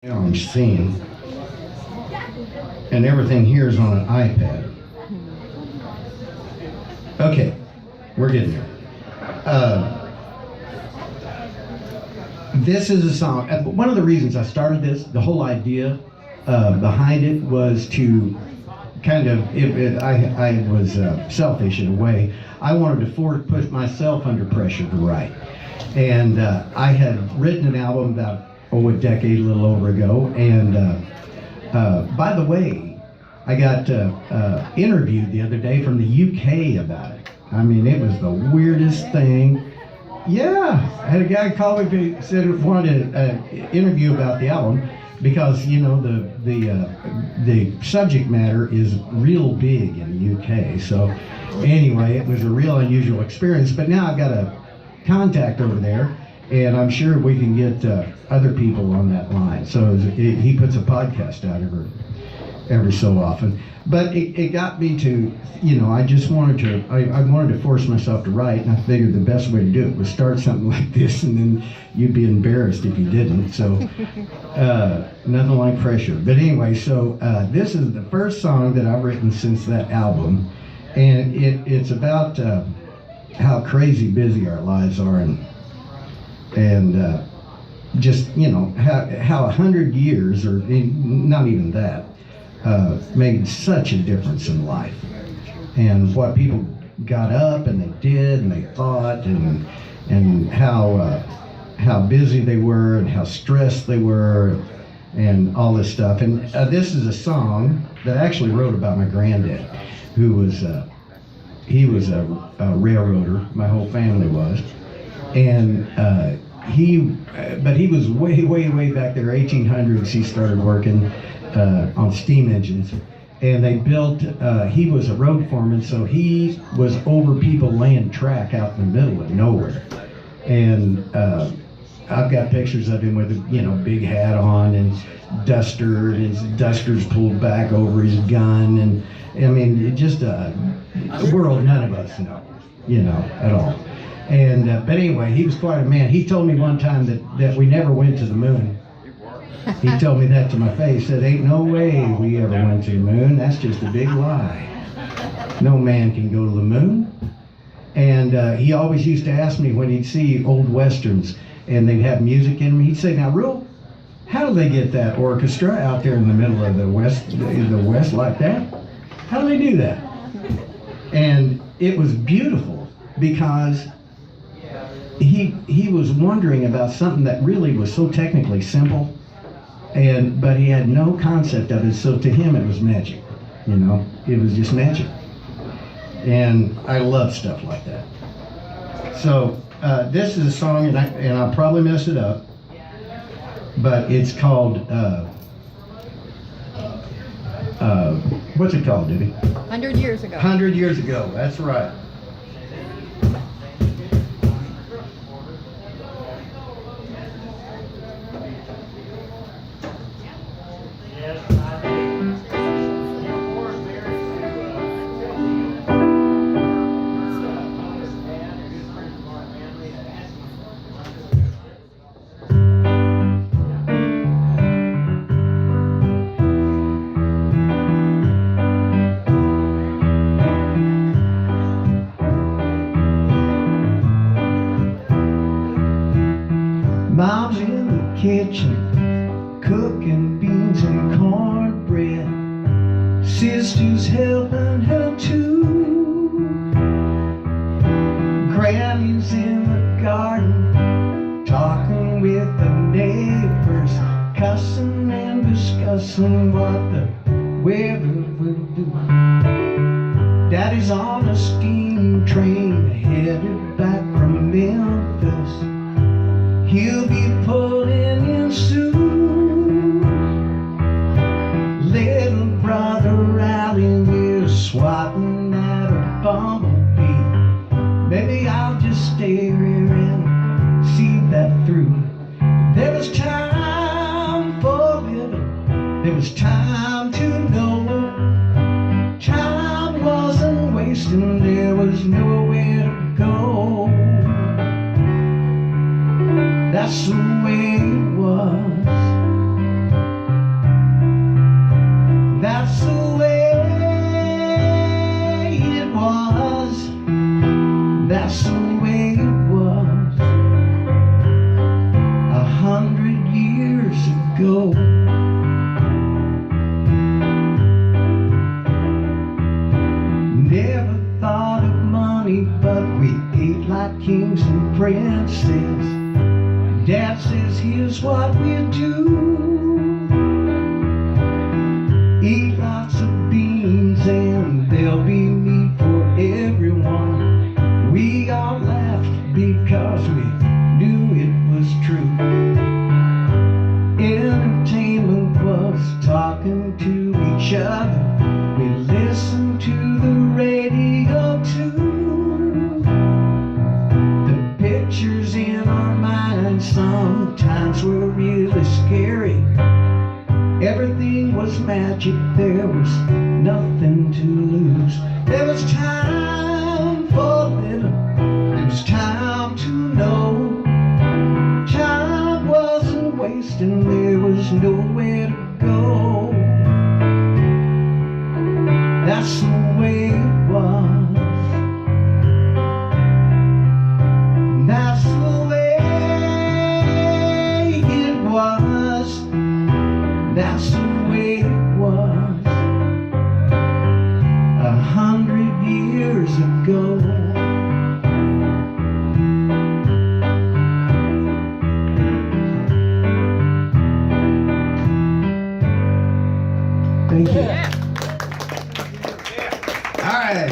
challenge scene, and everything here is on an iPad. Okay, we're getting there. This is a song. One of the reasons I started this, the whole idea behind it was to kind of, I was selfish in a way. I wanted to put myself under pressure to write. And I had written an album about, a decade, a little over ago. And by the way, I got interviewed the other day from the UK about it. I mean, it was the weirdest thing. Yeah, I had a guy call me, said he wanted to interview about the album because, you know, the subject matter is real big in the UK. So anyway, it was a real unusual experience. But now I've got a contact over there, and I'm sure we can get other people on that line. So he puts a podcast out every so often. But it got me to, you know, I just wanted to, I wanted to force myself to write, and I figured the best way to do it was start something like this, and then you'd be embarrassed if you didn't. So nothing like pressure. But anyway, so this is the first song that I've written since that album, and it's about how crazy busy our lives are, and just, you know, how 100 years, or not even that, made such a difference in life, and what people got up and they did and they thought, and how busy they were and how stressed they were and all this stuff. And this is a song that I actually wrote about my granddad, who was he was a railroader. My whole family was, and he was way back there, 1800s. He started working on steam engines, and they built, he was a road foreman, so he was over people laying track out in the middle of nowhere. And I've got pictures of him with a, you know, big hat on and duster, and his duster's pulled back over his gun, and I mean, just a world none of us know, you know, at all. And but anyway, he was quite a man. He told me one time that we never went to the moon. He told me that to my face. Said, "Ain't no way we ever went to the moon. That's just a big lie. No man can go to the moon." And he always used to ask me when he'd see old westerns and they'd have music in them. He'd say, "Now, Ruell, how do they get that orchestra out there in the middle of the west like that? How do they do that?" And it was beautiful because he was wondering about something that really was so technically simple. But he had no concept of it, so to him it was magic, you know, it was just magic. And I love stuff like that. So this is a song, and I'll probably mess it up, but it's called, what's it called, Debbie? 100 years ago. 100 years ago, that's right. Mom's in the kitchen, cooking beans and cornbread. Sister's helping her too. Granny's in the garden, talking with the neighbors, cussing and discussing what the weather will do. Daddy's on a steam train headed back from Memphis. He'll be pulling in soon. Little brother Rowdy is swatting at a bumblebee. Maybe I'll just stay here and see that through. There was time for living. There was time to know. Time wasn't wasting. There was nowhere to go. That's the way it was. go. Never thought of money, but we ate like kings and princes. Dad says here's what we do: eat lots of beans and there'll be meat for everyone. We all laughed because we knew it was true. Entertainment was talking to each other. We listened to the radio too. The pictures in our minds sometimes were really scary. Everything was magic, there was nothing to lose. There was time for living, there was time to know. Time wasn't wasting, there was nowhere to go.